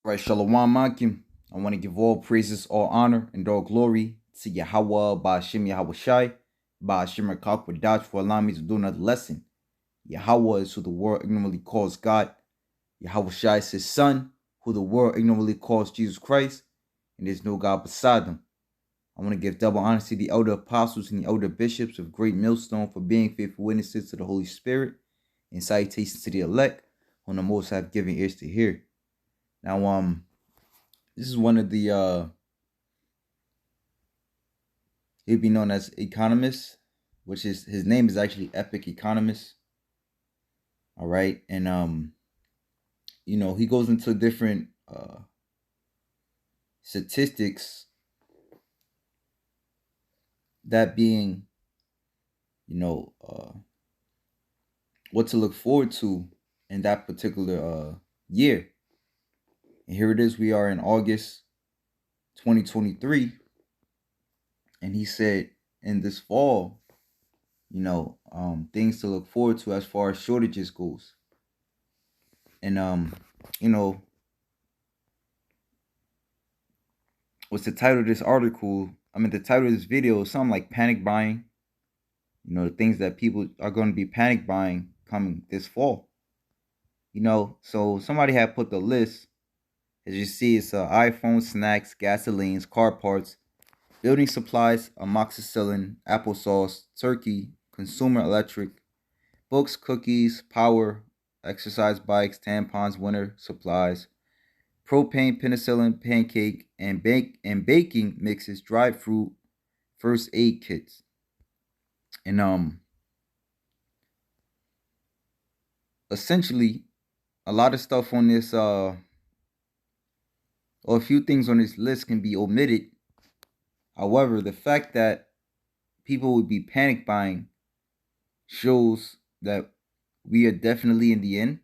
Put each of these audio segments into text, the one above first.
Right, Shalom Makim. I want to give all praises, all honor, and all glory to Yahawah Bahasham Yahawashi, Bahasham Yahawashi for allowing me to do another lesson. Yahawah is who the world ignorantly calls God. Yahawashi is his son, who the world ignorantly calls Jesus Christ, and there's no God beside them. I want to give double honor to the elder apostles and the elder bishops of Great Millstone for being faithful witnesses to the Holy Spirit, and salutations to the elect, whom the Most have given ears to hear. Now, this is one of the he'd be known as economist, which is his name is actually Epic Economist. All right, and he goes into different statistics, that being, what to look forward to in that particular year. And here it is. We are in August 2023, and he said in this fall, things to look forward to as far as shortages goes. And what's the title of this article? The title of this video is something like panic buying. The things that people are going to be panic buying coming this fall. So somebody had put the list. As you see, it's iPhones, snacks, gasolines, car parts, building supplies, amoxicillin, applesauce, turkey, consumer electric, books, cookies, power, exercise bikes, tampons, winter supplies, propane, penicillin, pancake, and baking mixes, dried fruit, first aid kits. And essentially a lot of stuff on this or a few things on this list can be omitted. However, the fact that people would be panic buying shows that we are definitely in the end.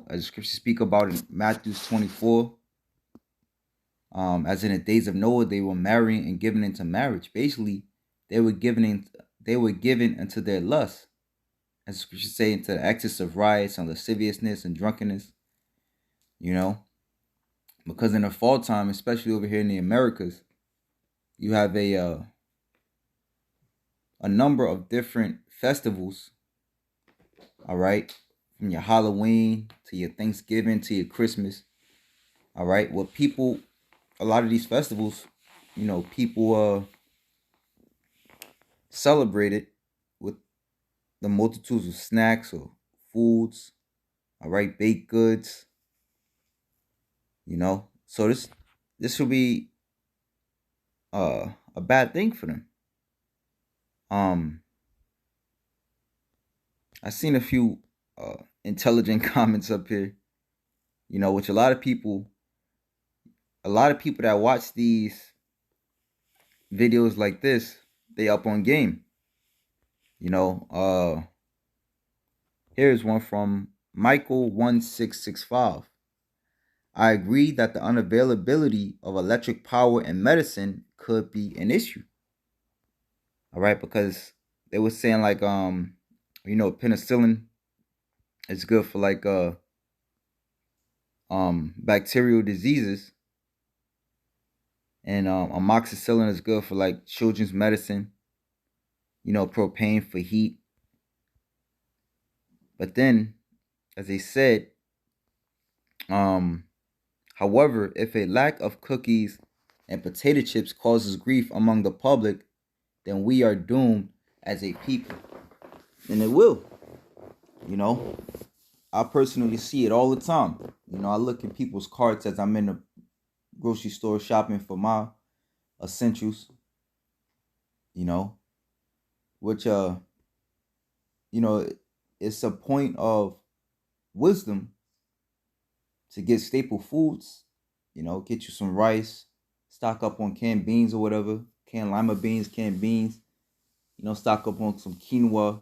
As the scriptures speak about in Matthew 24, as in the days of Noah, they were marrying and given into marriage. Basically, they were given into their lust, as the scriptures say, into the excess of riots and lasciviousness and drunkenness. Because in the fall time, especially over here in the Americas, you have a number of different festivals. All right, from your Halloween to your Thanksgiving to your Christmas. All right, a lot of these festivals, people celebrate it with the multitudes of snacks or foods. All right, baked goods. So this will be a bad thing for them. I seen a few intelligent comments up here, which a lot of people that watch these videos like this, they up on game. Here's one from Michael1665. I agree that the unavailability of electric power and medicine could be an issue. All right, because they were saying like penicillin is good for like bacterial diseases, and amoxicillin is good for like children's medicine. Propane for heat. But then, as they said, however, if a lack of cookies and potato chips causes grief among the public, then we are doomed as a people. And it will. I personally see it all the time. I look at people's carts as I'm in the grocery store shopping for my essentials. Which it's a point of wisdom to get staple foods. Get you some rice, stock up on canned beans or whatever, canned lima beans, canned beans. Stock up on some quinoa,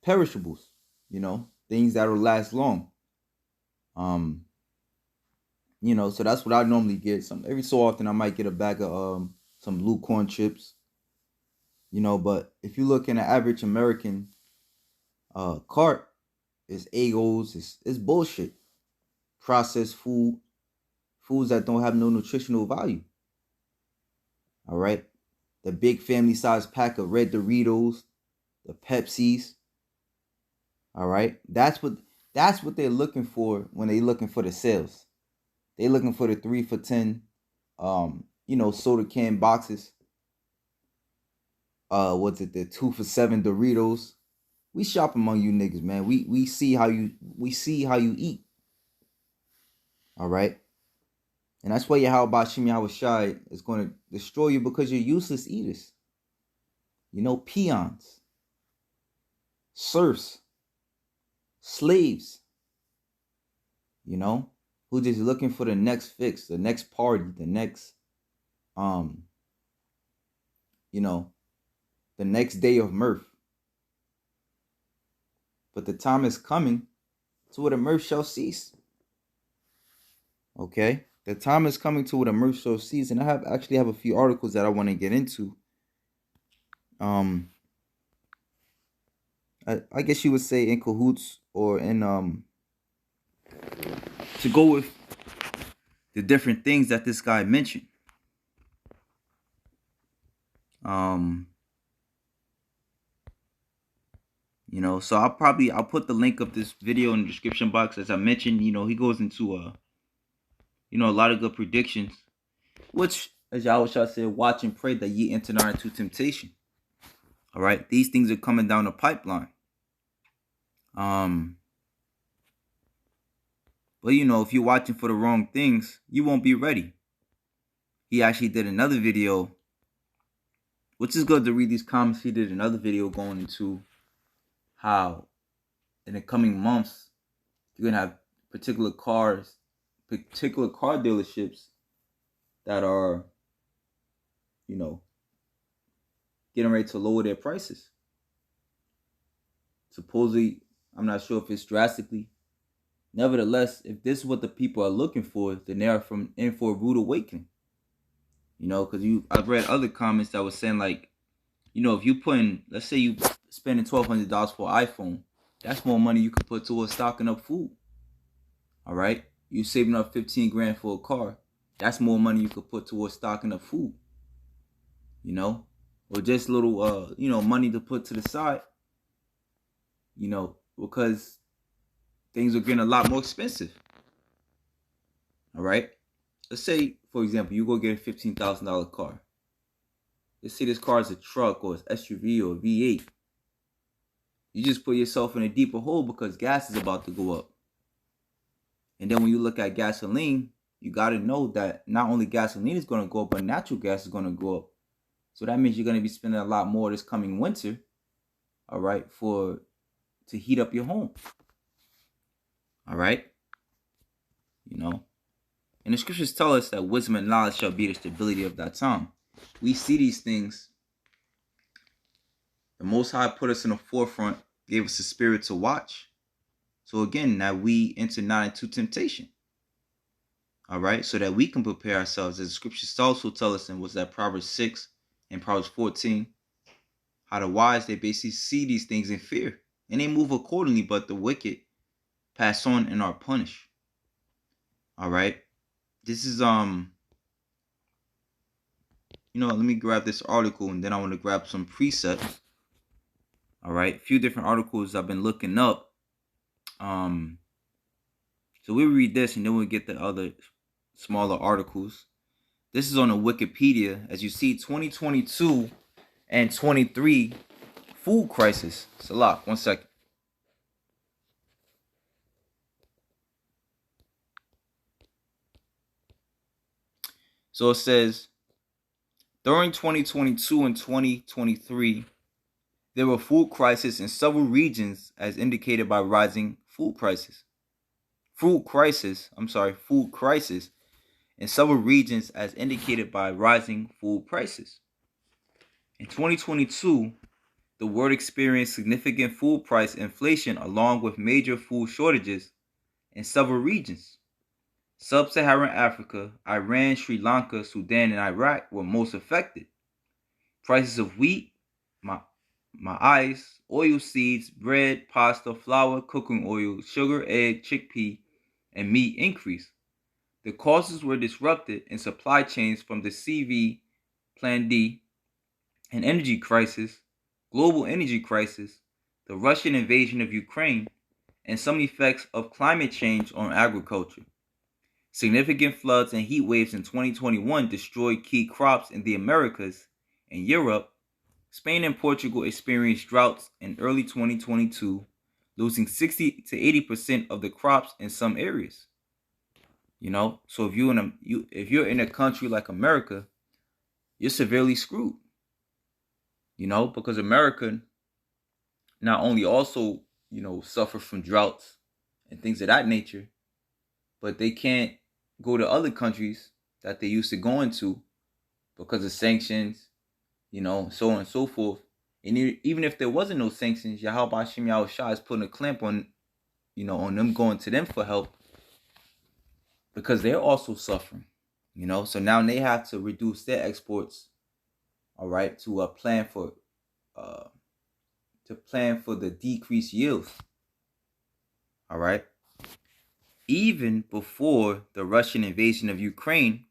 perishables. Things that'll last long. So that's what I normally get. Every so often I might get a bag of some blue corn chips. But if you look in the average American cart, it's Egos, it's bullshit. processed food, foods that don't have no nutritional value. All right. The big family size pack of red Doritos, the Pepsis. All right. That's what they're looking for when they're looking for the sales. They're looking for the 3 for 10 soda can boxes. What's it, the 2 for 7 Doritos. We shop among you niggas, man. We see how you eat. All right. And that's why Yahawah Bahasham Yahawashi is going to destroy you, because you're useless eaters. Peons, serfs, slaves, who just looking for the next fix, the next party, the next, the next day of mirth. But the time is coming to where the mirth shall cease. Okay? The time is coming to where the mirth shall cease. And I actually have a few articles that I want to get into. I guess you would say in cahoots, or in to go with the different things that this guy mentioned. So I'll put the link of this video in the description box. As I mentioned, he goes into a lot of good predictions, which, as Yahawah said, watch and pray that ye enter not into temptation. All right, these things are coming down the pipeline. But if you're watching for the wrong things, you won't be ready. He actually did another video, which is good to read these comments. He did another video going into how in the coming months you're gonna have particular car dealerships that are, getting ready to lower their prices. Supposedly, I'm not sure if it's drastically. Nevertheless, if this is what the people are looking for, then they are in for a rude awakening. Because I've read other comments that was saying, like, if you let's say you spending $1,200 for an iPhone, that's more money you could put towards stocking up food. All right, you saving up 15 grand for a car, that's more money you could put towards stocking up food. Or just little money to put to the side. Because things are getting a lot more expensive. All right. Let's say, for example, you go get a $15,000 car. Let's say this car is a truck or it's SUV or V8. You just put yourself in a deeper hole because gas is about to go up. And then when you look at gasoline, you got to know that not only gasoline is going to go up, but natural gas is going to go up. So that means you're going to be spending a lot more this coming winter, all right, to heat up your home. All right. And the scriptures tell us that wisdom and knowledge shall be the stability of that time. We see these things. The Most High put us in the forefront, gave us a spirit to watch. So again, that we enter not into temptation. All right, so that we can prepare ourselves. As the scriptures also tell us, and was that Proverbs 6 and Proverbs 14, how the wise, they basically see these things in fear. And they move accordingly, but the wicked pass on and are punished. All right. This is, let me grab this article, and then I want to grab some precepts. All right. A few different articles I've been looking up. So we'll read this, and then we'll get the other smaller articles. This is on the Wikipedia. As you see, 2022 and 23 food crisis. Salah, 1 second. So it says, during 2022 and 2023, there were food crises in several regions as indicated by rising food prices. Food crisis in several regions as indicated by rising food prices. In 2022, the world experienced significant food price inflation along with major food shortages in several regions. Sub-Saharan Africa, Iran, Sri Lanka, Sudan, and Iraq were most affected. Prices of wheat, maize, oil seeds, bread, pasta, flour, cooking oil, sugar, egg, chickpea, and meat increased. The causes were disrupted in supply chains from the CV, Plan D, and energy crisis, global energy crisis, the Russian invasion of Ukraine, and some effects of climate change on agriculture. Significant floods and heat waves in 2021 destroyed key crops in the Americas and Europe. Spain and Portugal experienced droughts in early 2022, losing 60 to 80% of the crops in some areas. So if you're in a country like America, you're severely screwed. Because America not only also suffer from droughts and things of that nature, but they can't go to other countries that they used to go into because of sanctions, so on and so forth. And even if there wasn't no sanctions, Yahawah Bahasham Yahawashi is putting a clamp on, on them going to them for help because they're also suffering. So now they have to reduce their exports, all right, to plan for the decreased yields, all right. Even before the Russian invasion of Ukraine,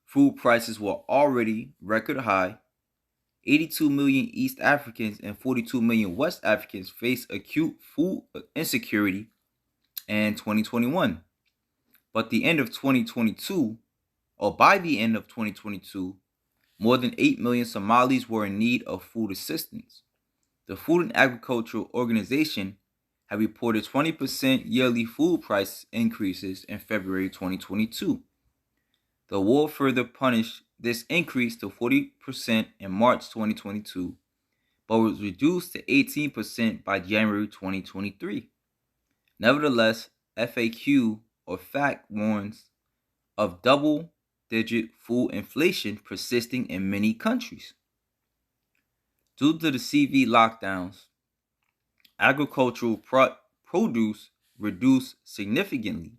food prices were already record high. 82 million East Africans and 42 million West Africans face acute food insecurity in 2021. But the end of 2022, or by the end of 2022, more than 8 million Somalis were in need of food assistance. The Food and Agricultural Organization had reported 20% yearly food price increases in February 2022. The war further punished this increase to 40% in March 2022, but was reduced to 18% by January 2023. Nevertheless, FAQ or FACT warns of double-digit food inflation persisting in many countries. Due to the CV lockdowns, agricultural produce reduced significantly.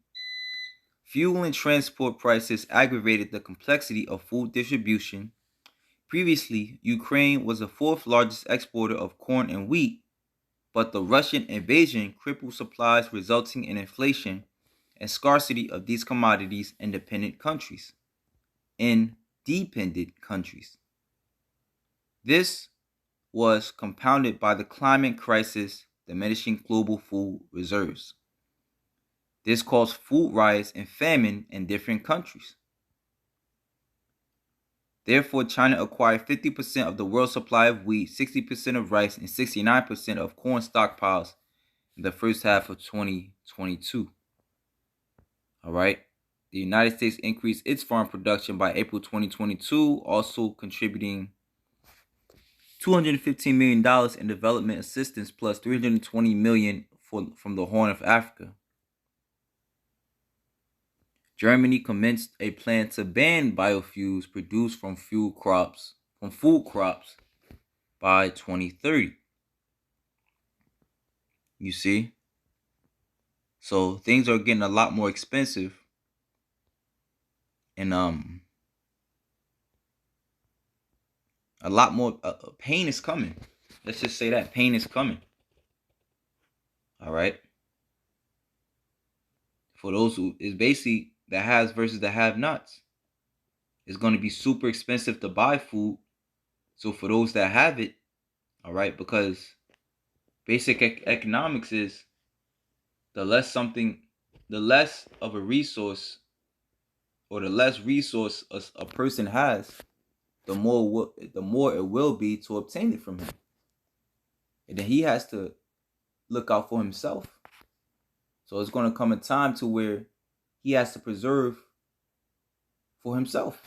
Fuel and transport prices aggravated the complexity of food distribution. Previously, Ukraine was the fourth largest exporter of corn and wheat, but the Russian invasion crippled supplies, resulting in inflation and scarcity of these commodities in dependent countries. This was compounded by the climate crisis, diminishing global food reserves. This caused food riots and famine in different countries. Therefore, China acquired 50% of the world's supply of wheat, 60% of rice, and 69% of corn stockpiles in the first half of 2022. All right. The United States increased its farm production by April 2022, also contributing $215 million in development assistance plus $320 million from the Horn of Africa. Germany commenced a plan to ban biofuels produced from food crops by 2030. You see? So things are getting a lot more expensive, and a lot more pain is coming. Let's just say that pain is coming. All right. For those who is basically the haves versus the have-nots. It's going to be super expensive to buy food. So for those that have it, all right, because basic economics is the less of a resource, or the less resource a person has, the more it will be to obtain it from him. And then he has to look out for himself. So it's going to come a time to where he has to preserve for himself.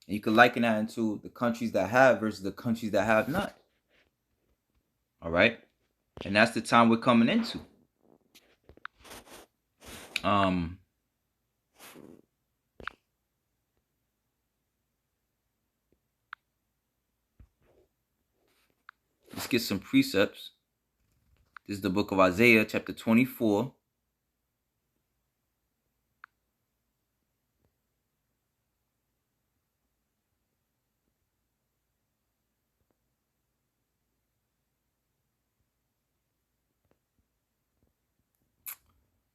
And you can liken that into the countries that have versus the countries that have not. All right? And that's the time we're coming into. Let's get some precepts. This is the book of Isaiah, chapter 24.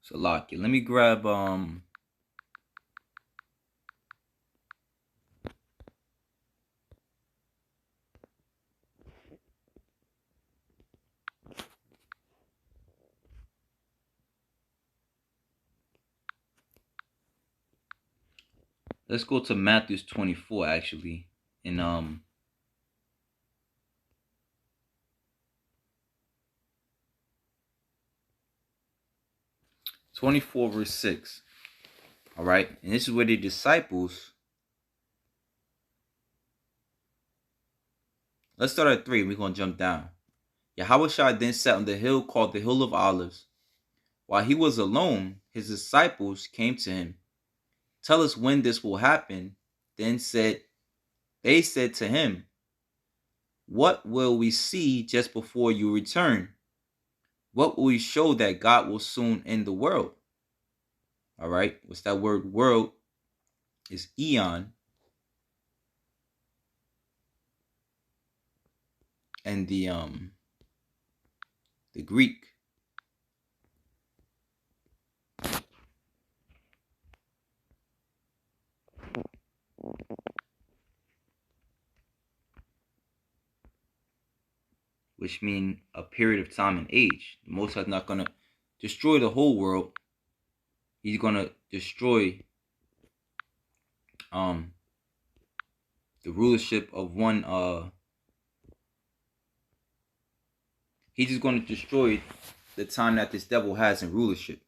Salaki. Let me grab let's go to Matthew 24 actually. In 24 verse 6. All right. And this is where the disciples, let's start at 3. We're going to jump down. Yahawah then sat on the hill called the Hill of Olives. While he was alone, his disciples came to him. Tell us when this will happen. Then they said to him, what will we see just before you return? What will we show that God will soon end the world? All right. What's that word world? Is eon. And the Greek. Which mean a period of time and age. The Most High is not going to destroy the whole world. He's going to destroy the rulership of one. He's just going to destroy the time that this devil has in rulership.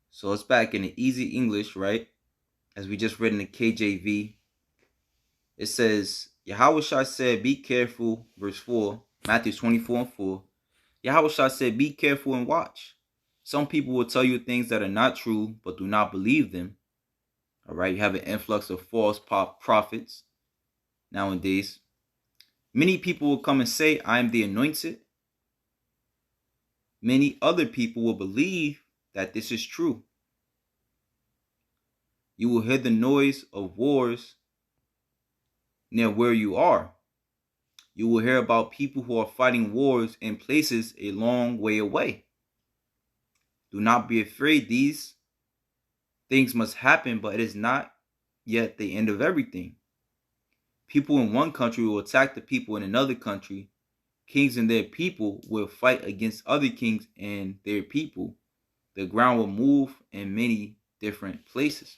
So it's back in the easy English, right? As we just read in the KJV. It says, Yahawah said, be careful, verse 4, Matthew 24 and 4. Yahawah said, be careful and watch. Some people will tell you things that are not true, but do not believe them. All right, you have an influx of false prophets nowadays. Many people will come and say, I am the anointed. Many other people will believe that this is true. You will hear the noise of wars near where you are. You will hear about people who are fighting wars in places a long way away. Do not be afraid. These things must happen, but it is not yet the end of everything. People in one country will attack the people in another country. Kings and their people will fight against other kings and their people. The ground will move in many different places.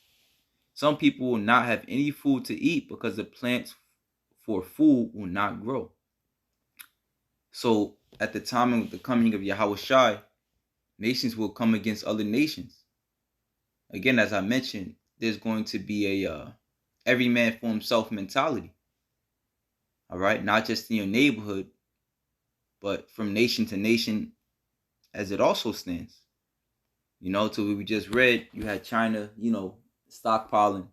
Some people will not have any food to eat because the plants for food will not grow. So at the time of the coming of Yahawah, nations will come against other nations. Again, as I mentioned, there's going to be a every man for himself mentality. All right, not just in your neighborhood, but from nation to nation as it also stands. You know, to what we just read, you had China, stockpiling.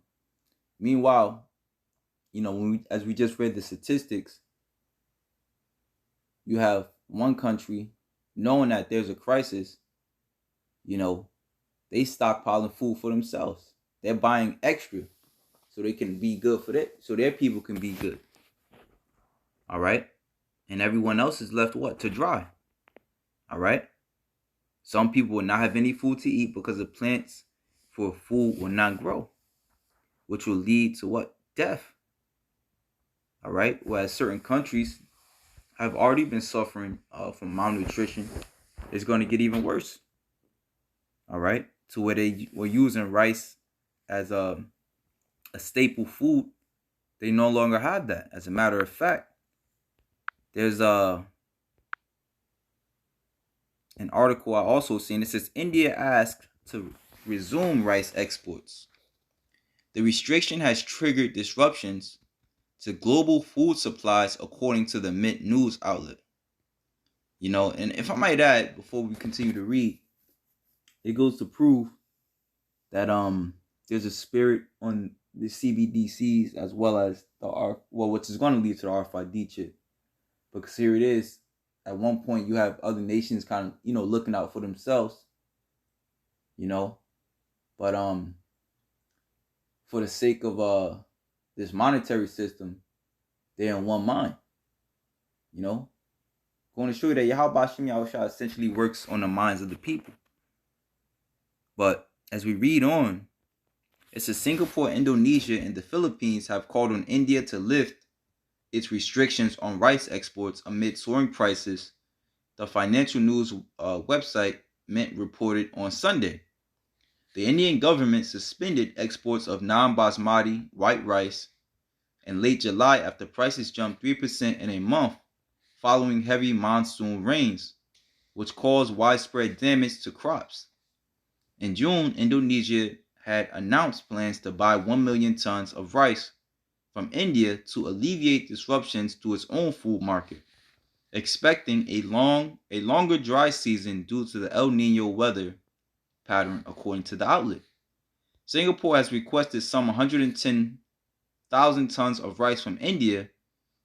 Meanwhile, as we just read the statistics, you have one country knowing that there's a crisis, they stockpiling food for themselves. They're buying extra so they can be good for that, so their people can be good. All right? And everyone else is left what? To dry. All right? Some people will not have any food to eat because the plants for food will not grow, which will lead to what? Death. All right? Whereas certain countries have already been suffering from malnutrition, it's going to get even worse. All right? To where they were using rice as a staple food, they no longer have that. As a matter of fact, there's an article I also seen. It says India asked to resume rice exports. The restriction has triggered disruptions to global food supplies, according to the Mint news outlet. And if I might add, before we continue to read, it goes to prove that there's a spirit on the CBDCs as well as which is going to lead to the RFID chip. Because here it is, at one point you have other nations kind of, looking out for themselves, but for the sake of this monetary system, they're in one mind, Going to show you that Yahawah Bahasham Yahawashi essentially works on the minds of the people. But as we read on, it says Singapore, Indonesia, and the Philippines have called on India to lift its restrictions on rice exports amid soaring prices, the financial news website Mint reported on Sunday. The Indian government suspended exports of non-basmati white rice in late July after prices jumped 3% in a month following heavy monsoon rains, which caused widespread damage to crops. In June, Indonesia had announced plans to buy 1 million tons of rice from India to alleviate disruptions to its own food market, expecting a longer dry season due to the El Nino weather pattern, according to the outlet. Singapore has requested some 110,000 tons of rice from India,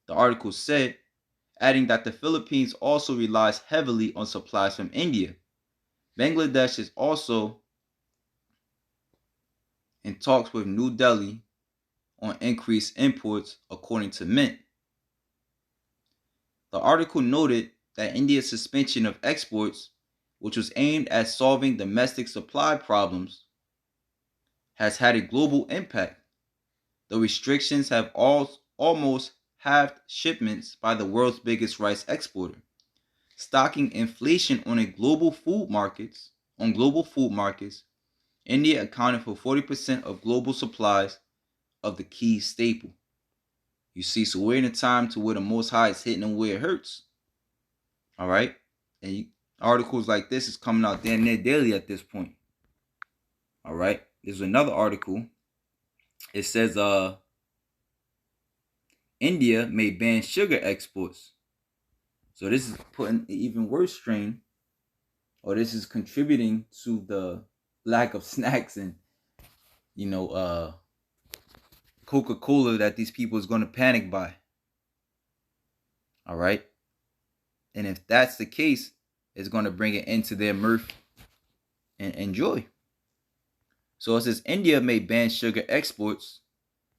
the article said, adding that the Philippines also relies heavily on supplies from India. Bangladesh is also in talks with New Delhi on increased imports, according to Mint. The article noted that India's suspension of exports, which was aimed at solving domestic supply problems, has had a global impact. The restrictions have almost halved shipments by the world's biggest rice exporter, stocking inflation on global food markets. India accounted for 40% of global supplies of the key staple. You see, so we're in a time to where the Most High is hitting them where it hurts. All right, and articles like this is coming out damn near daily at this point. All right, there's another article. It says, India may ban sugar exports. So this is putting an even worse strain, or this is contributing to the lack of snacks and, Coca-Cola that these people is going to panic buy. All right. And if that's the case, it's going to bring an end to their mirth and joy. So it says India may ban sugar exports.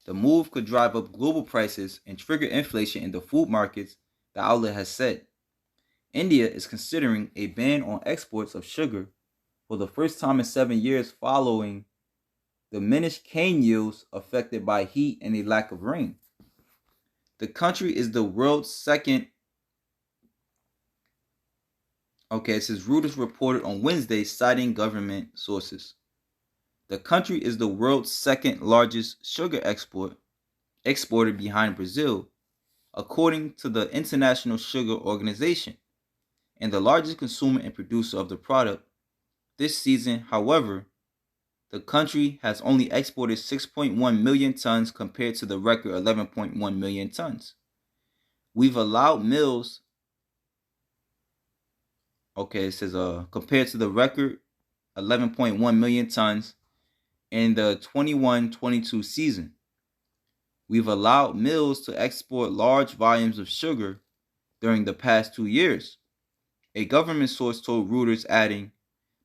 The move could drive up global prices and trigger inflation in the food markets, the outlet has said. India is considering a ban on exports of sugar for the first time in 7 years following diminished cane yields affected by heat and a lack of rain. The country is the world's second. It says Reuters reported on Wednesday, citing government sources. The country is the world's second largest sugar exporter behind Brazil, according to the International Sugar Organization, and the largest consumer and producer of the product. This season, however, the country has only exported 6.1 million tons compared to the record 11.1 million tons. We've allowed mills, it says compared to the record 11.1 million tons in the 21-22 season. We've allowed mills to export large volumes of sugar during the past 2 years, a government source told Reuters, adding,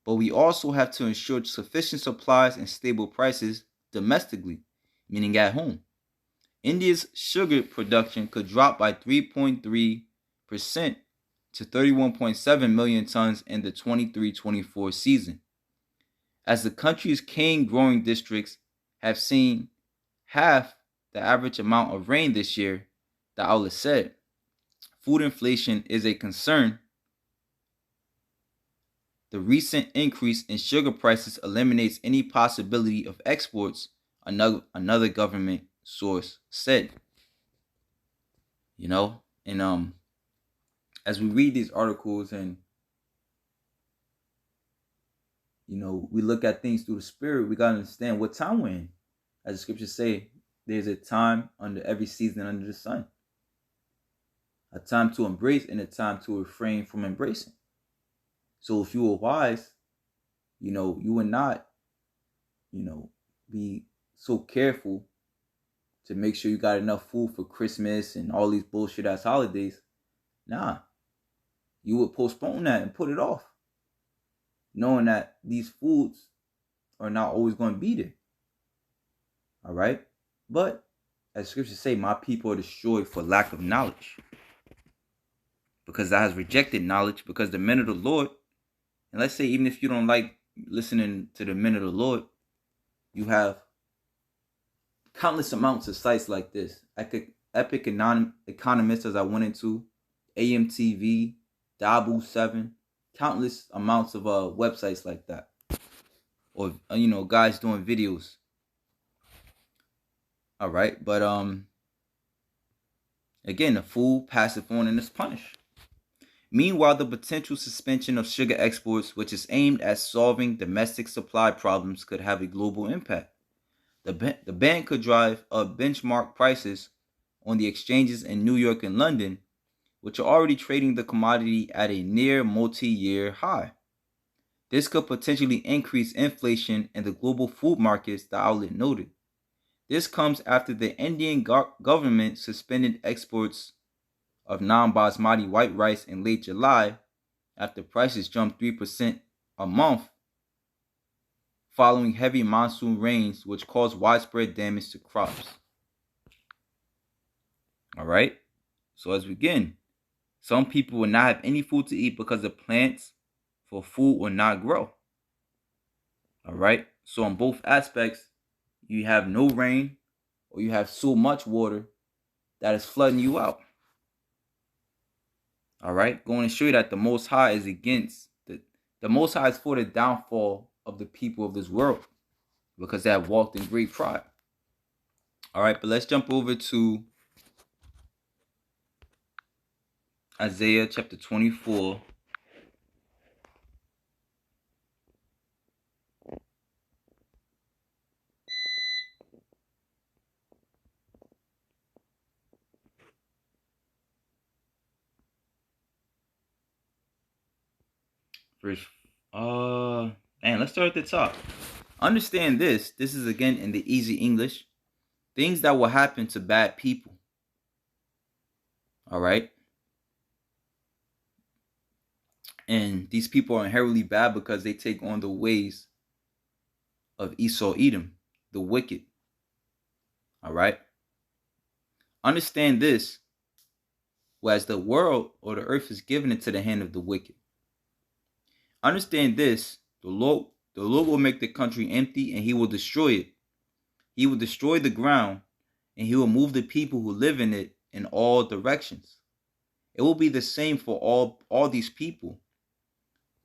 but we also have to ensure sufficient supplies and stable prices domestically, meaning at home. India's sugar production could drop by 3.3% to 31.7 million tons in the 23-24 season, as the country's cane growing districts have seen half the average amount of rain this year, the outlet said. Food inflation is a concern. The recent increase in sugar prices eliminates any possibility of exports, another government source said. And as we read these articles and we look at things through the spirit, we gotta understand what time we're in. As the scriptures say, there's a time under every season under the sun. A time to embrace and a time to refrain from embracing. So if you were wise, you would not, be so careful to make sure you got enough food for Christmas and all these bullshit ass holidays. Nah. You would postpone that and put it off, knowing that these foods are not always going to be there. All right? But as scriptures say, my people are destroyed for lack of knowledge. because thou hast rejected knowledge, because the men of the Lord, and let's say even if you don't like listening to the men of the Lord, you have countless amounts of sites like this. Epic Economists, as I went into, AMTV, Dabu7, countless amounts of websites like that. Or, guys doing videos. All right. But, again, the fool passeth on and is punished. Meanwhile, the potential suspension of sugar exports, which is aimed at solving domestic supply problems, could have a global impact. The ban could drive up benchmark prices on the exchanges in New York and London, which are already trading the commodity at a near multi-year high. This could potentially increase inflation in the global food markets, the outlet noted. This comes after the Indian government suspended exports of non-basmati white rice in late July after prices jumped 3% a month following heavy monsoon rains, which caused widespread damage to crops. All right. So as we begin, some people will not have any food to eat because the plants for food will not grow. All right. So in both aspects, you have no rain or you have so much water that is flooding you out. All right. Going to show you that the Most High is against the Most High is for the downfall of the people of this world because they have walked in great pride. All right. But let's jump over to Isaiah chapter 24. Verse, let's start at the top. Understand this. This is again in the easy English. Things that will happen to bad people. All right. And these people are inherently bad because they take on the ways of Esau, Edom, the wicked. All right. Understand this. Whereas the world or the earth is given into the hand of the wicked. Understand this. The Lord will make the country empty and he will destroy it. He will destroy the ground and he will move the people who live in it in all directions. It will be the same for all these people.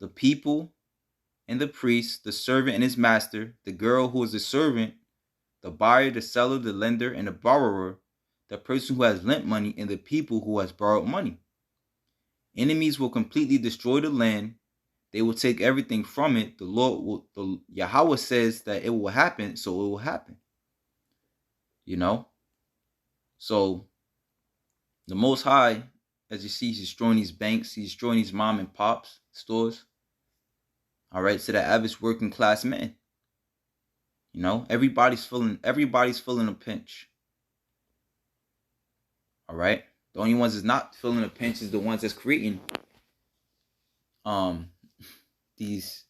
The people and the priest, the servant and his master, the girl who is the servant, the buyer, the seller, the lender, and the borrower, the person who has lent money, and the people who has borrowed money. Enemies will completely destroy the land. They will take everything from it. The Yahawah says that it will happen, so it will happen. So the Most High, as you see, he's destroying these banks, he's destroying these mom and pops stores. All right, so the average working class man. Everybody's feeling a pinch. All right. The only ones that's not feeling a pinch is the ones that's creating these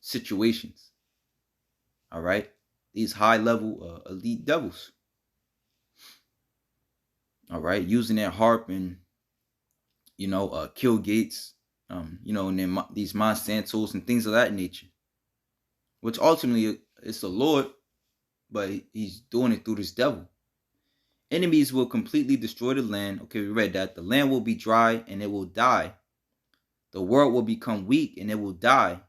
situations. All right. These high level elite devils. All right, using their harp and kill gates, and then these Monsantos and things of that nature. Which ultimately it's the Lord, but he's doing it through this devil. Enemies will completely destroy the land. Okay, we read that. The land will be dry and it will die. The world will become weak and it will die.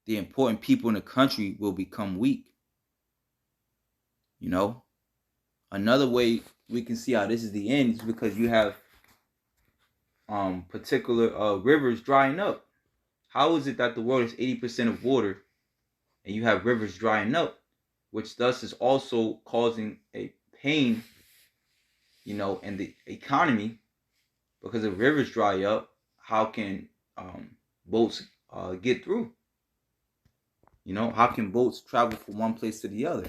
The important people in the country will become weak. Another way we can see how this is the end is because you have particular rivers drying up. How is it that the world is 80% of water and you have rivers drying up, which thus is also causing a pain, in the economy, because if rivers dry up, how can boats get through? How can boats travel from one place to the other?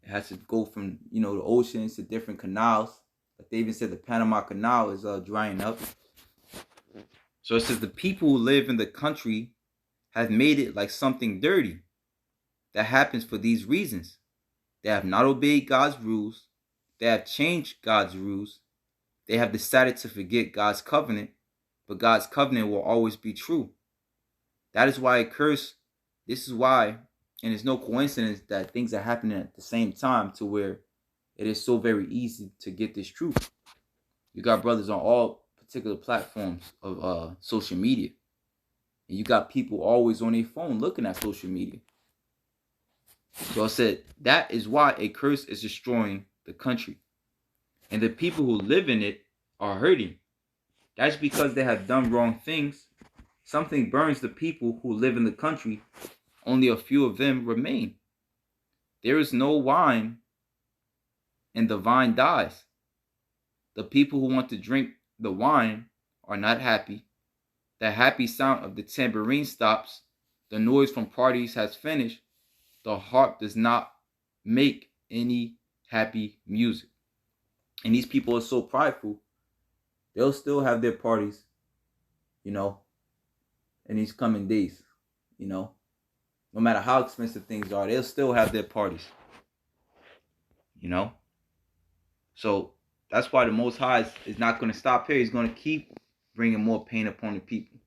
It has to go from, the oceans to different canals. Like they even said the Panama Canal is drying up. So it says the people who live in the country have made it like something dirty. That happens for these reasons. They have not obeyed God's rules. They have changed God's rules. They have decided to forget God's covenant. but God's covenant will always be true. That is why a curse, this is why, and it's no coincidence that things are happening at the same time to where it is so very easy to get this truth. You got brothers on all particular platforms of social media. And you got people always on their phone looking at social media. So I said, that is why a curse is destroying the country. And the people who live in it are hurting. That's because they have done wrong things. Something burns the people who live in the country. Only a few of them remain. There is no wine, and the vine dies. The people who want to drink the wine are not happy. The happy sound of the tambourine stops. The noise from parties has finished. The harp does not make any happy music. And these people are so prideful, they'll still have their parties, in these coming days, No matter how expensive things are, they'll still have their parties, So that's why the Most High is not going to stop here. He's going to keep bringing more pain upon the people.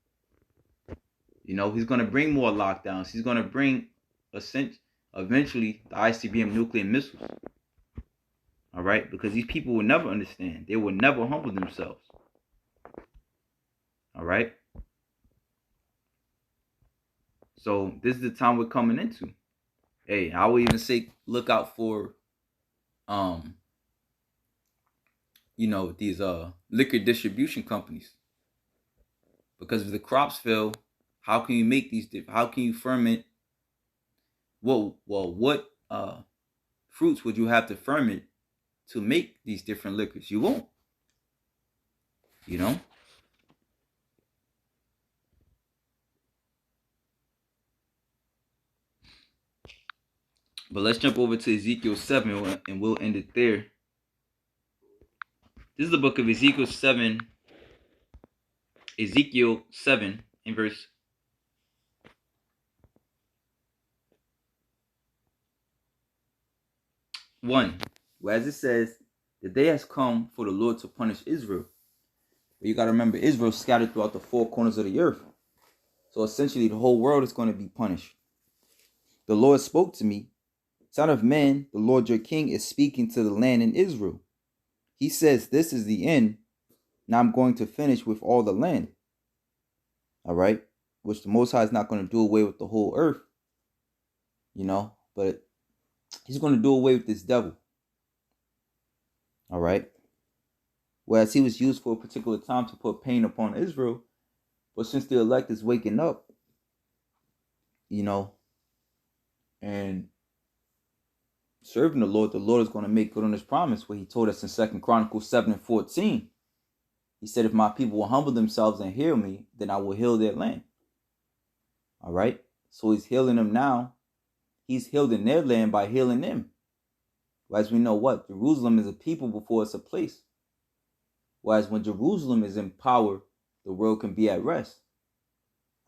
He's going to bring more lockdowns. He's going to bring, eventually, the ICBM nuclear missiles. All right? Because these people will never understand. They will never humble themselves. All right? So this is the time we're coming into. Hey, I would even say look out for these liquor distribution companies. Because if the crops fail, how can you make these how can you ferment what fruits would you have to ferment to make these different liquors? You won't. But let's jump over to Ezekiel 7 and we'll end it there. This is the book of Ezekiel 7 in verse 1. Whereas it says, the day has come for the Lord to punish Israel. But you got to remember, Israel is scattered throughout the four corners of the earth. So essentially, the whole world is going to be punished. The Lord spoke to me, Son of man, the Lord your king is speaking to the land in Israel. He says, this is the end. Now I'm going to finish with all the land. All right. Which the Most High is not going to do away with the whole earth. But he's going to do away with this devil. All right. Whereas he was used for a particular time to put pain upon Israel. But since the elect is waking up, and serving the Lord is going to make good on his promise, where he told us in 2 Chronicles 7:14. He said, if my people will humble themselves and hear me, then I will heal their land. All right. So he's healing them now. He's healed in their land by healing them. Whereas we know what? Jerusalem is a people before it's a place. Whereas when Jerusalem is in power, the world can be at rest.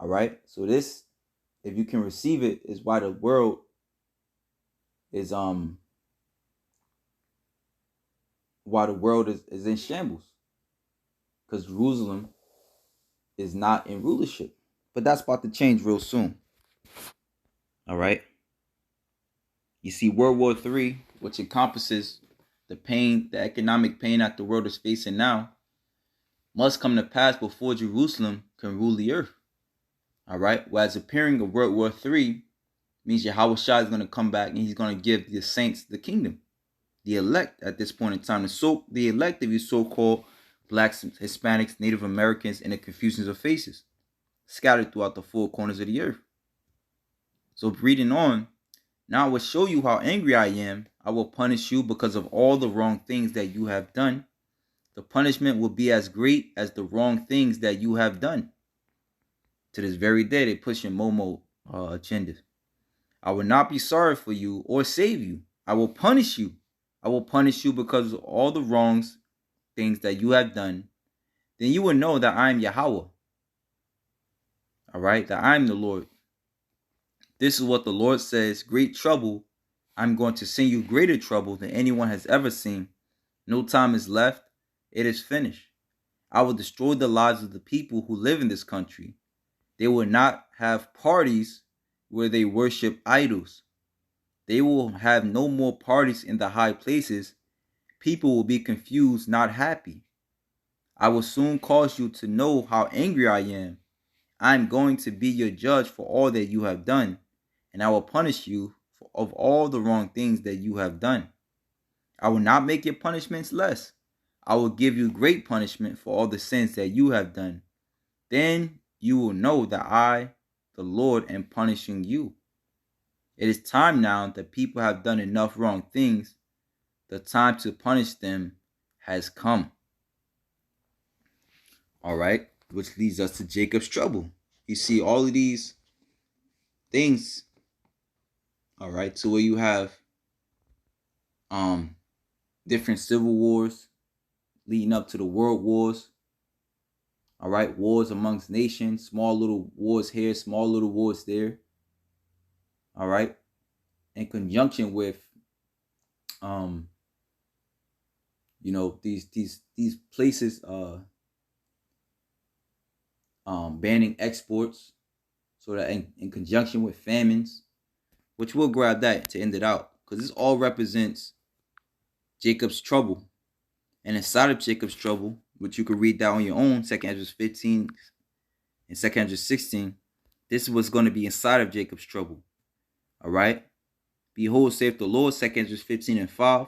All right. So this, if you can receive it, is why the world is in shambles. Because Jerusalem is not in rulership. But that's about to change real soon. All right. You see, World War III, which encompasses the pain, the economic pain that the world is facing now, must come to pass before Jerusalem can rule the earth. All right. Whereas appearing of World War III means Yahawah is going to come back and he's going to give the saints the kingdom. The elect at this point in time. The elect of you so-called blacks, Hispanics, Native Americans, and the confusions of faces scattered throughout the four corners of the earth. So reading on, now I will show you how angry I am. I will punish you because of all the wrong things that you have done. The punishment will be as great as the wrong things that you have done. To this very day, they're pushing Momo agendas. I will not be sorry for you or save you. I will punish you. I will punish you because of all the wrongs, things that you have done. Then you will know that I am Yahawah. All right, that I am the Lord. This is what the Lord says, great trouble. I'm going to send you greater trouble than anyone has ever seen. No time is left. It is finished. I will destroy the lives of the people who live in this country. They will not have parties where they worship idols. They will have no more parties in the high places. People will be confused, not happy. I will soon cause you to know how angry I am. I am going to be your judge for all that you have done, and I will punish you of all the wrong things that you have done. I will not make your punishments less. I will give you great punishment for all the sins that you have done. Then you will know that I, the Lord, am punishing you. It is time now that people have done enough wrong things. The time to punish them has come. All right, which leads us to Jacob's trouble. You see all of these things, all right, to where you have um different civil wars leading up to the world wars. All right, wars amongst nations, small little wars here, small little wars there. All right, in conjunction with um these places banning exports, so that in conjunction with famines, which we'll grab that to end it out, because this all represents Jacob's trouble. And inside of Jacob's trouble, which you can read that on your own, 2nd Ezra 15 and 2nd Ezra 16, this is what's going to be inside of Jacob's trouble. All right? Behold, saith the Lord, 2nd Ezra 15 and 5,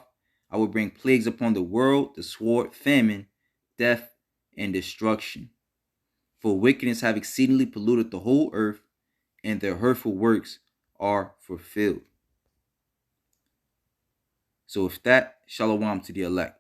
I will bring plagues upon the world, the sword, famine, death, and destruction. For wickedness have exceedingly polluted the whole earth, and their hurtful works are fulfilled. So with that, shalom to the elect.